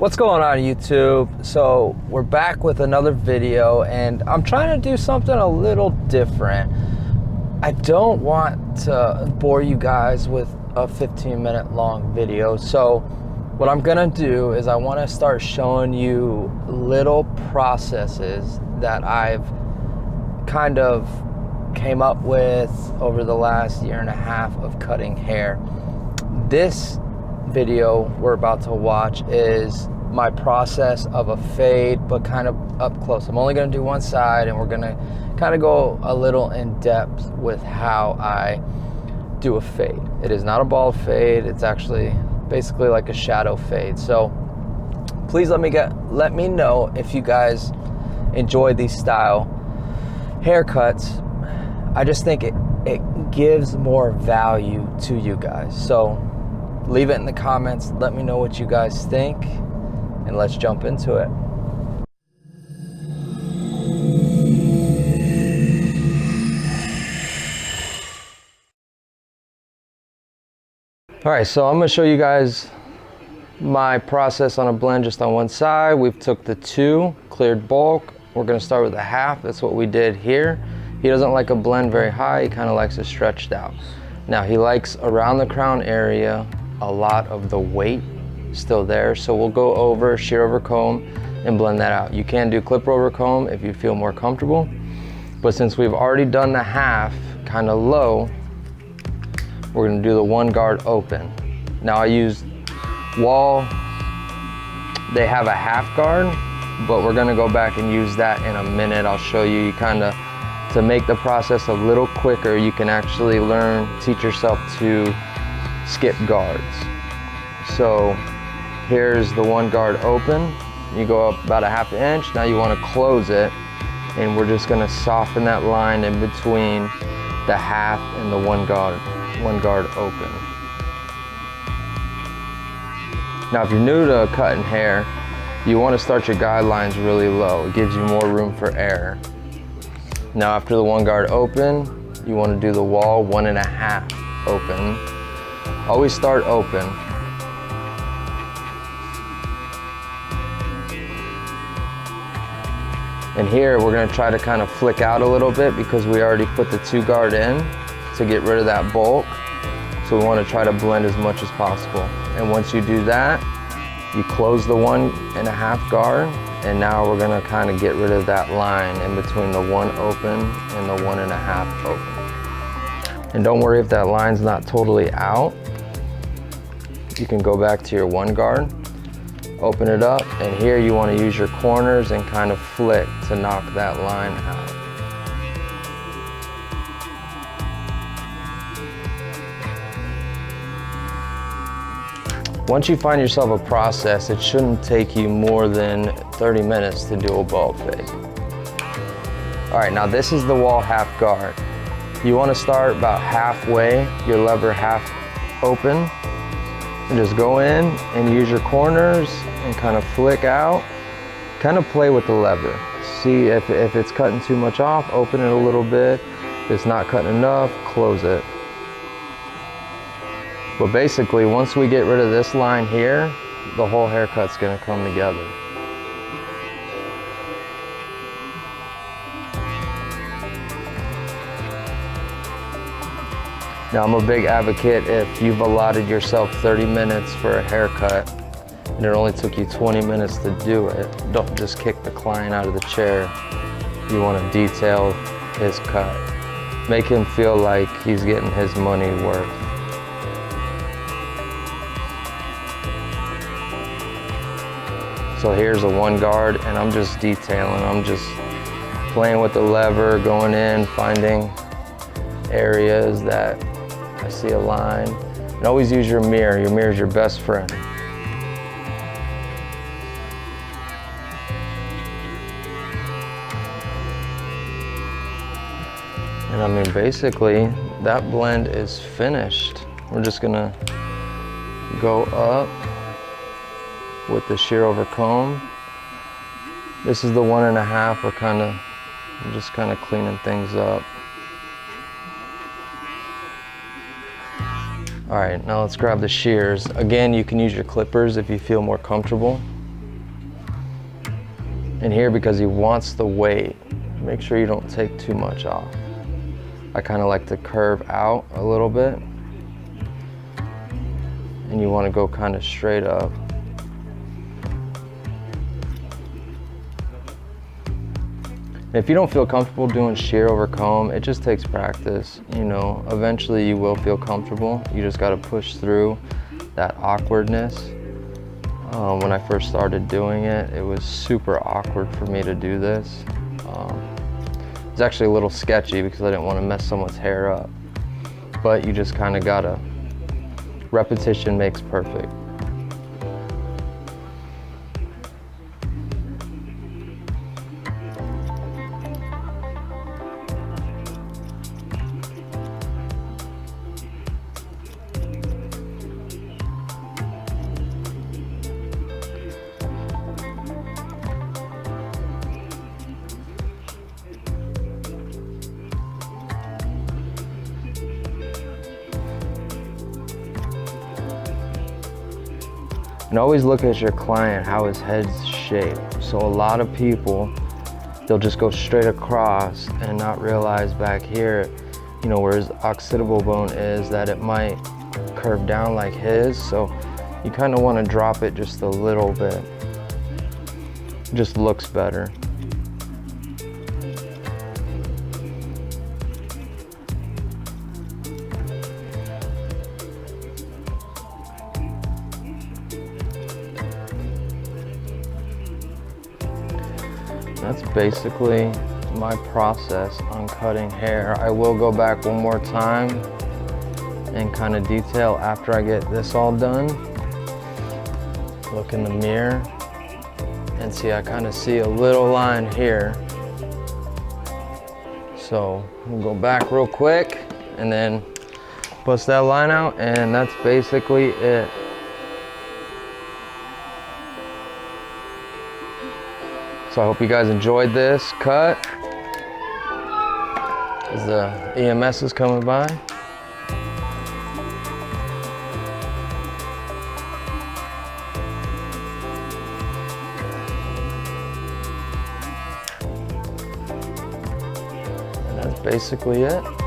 What's going on YouTube? So we're back with another video and I'm trying to do something a little different. I don't want to bore you guys with a 15-minute long video. So what I'm gonna do is I want to start showing you little processes that I've kind of came up with over the last year and a half of cutting hair. This video we're about to watch is my process of a fade, but kind of up close. I'm only going to do one side and we're going to kind of go a little in depth with how I do a fade. It is not a bald fade, it's actually basically like a shadow fade. So please let me know if you guys enjoy these style haircuts. I just think it gives more value to you guys. So leave it in the comments, let me know what you guys think, and let's jump into it. All right, so I'm gonna show you guys my process on a blend just on one side. We've took the 2 cleared bulk. We're gonna start with a half. That's what we did here. He doesn't like a blend very high. He kind of likes it stretched out. Now he likes around the crown area a lot of the weight still there, so we'll go over shear over comb and blend that out. You can do clipper over comb if you feel more comfortable, but since we've already done the half kind of low, we're going to do the 1 guard open. Now I use Wall, they have a half guard, but we're going to go back and use that in a minute. I'll show you kind of to make the process a little quicker. You can actually teach yourself to skip guards. So here's the 1 guard open. You go up about a ½ inch. Now you want to close it, and we're just going to soften that line in between the half and the 1 guard open. Now if you're new to cutting hair, you want to start your guidelines really low. It gives you more room for error. Now after the 1 guard open, you want to do the wall 1.5 open. Always start open. And here we're going to try to kind of flick out a little bit because we already put the 2 guard in to get rid of that bulk. So we want to try to blend as much as possible. And once you do that, you close the 1.5 guard, and now we're going to kind of get rid of that line in between the 1 open and the 1.5 open. And don't worry if that line's not totally out. You can go back to your 1 guard, open it up, and here you want to use your corners and kind of flick to knock that line out. Once you find yourself a process, it shouldn't take you more than 30 minutes to do a bald fade. All right, now this is the wall half guard. You want to start about halfway, your lever half open, and just go in and use your corners and kind of flick out. Kind of play with the lever. See if it's cutting too much off, open it a little bit. If it's not cutting enough, close it. But basically, once we get rid of this line here, the whole haircut's gonna come together. Now I'm a big advocate, if you've allotted yourself 30 minutes for a haircut and it only took you 20 minutes to do it, don't just kick the client out of the chair. You want to detail his cut. Make him feel like he's getting his money worth. So here's a 1 guard, and I'm just detailing. I'm just playing with the lever, going in, finding areas that I see a line. And always use your mirror. Your mirror is your best friend. And I mean, basically, that blend is finished. We're just gonna go up with the shear over comb. This is the 1.5. We're just kind of cleaning things up. All right, now let's grab the shears. Again, you can use your clippers if you feel more comfortable. And here, because he wants the weight, make sure you don't take too much off. I kind of like to curve out a little bit, and you want to go kind of straight up. If you don't feel comfortable doing shear over comb, it just takes practice. You know, eventually you will feel comfortable. You just got to push through that awkwardness. When I first started doing it, it was super awkward for me to do this. It's actually a little sketchy because I didn't want to mess someone's hair up. But you just kind of gotta, repetition makes perfect. And always look at your client, how his head's shaped. So a lot of people, they'll just go straight across and not realize back here, you know, where his occipital bone is, that it might curve down like his. So you kind of want to drop it just a little bit. It just looks better. That's basically my process on cutting hair. I will go back one more time and kind of detail after I get this all done. Look in the mirror and see, I kind of see a little line here. So we'll go back real quick and then bust that line out, and that's basically it. So I hope you guys enjoyed this cut as the EMS is coming by. And that's basically it.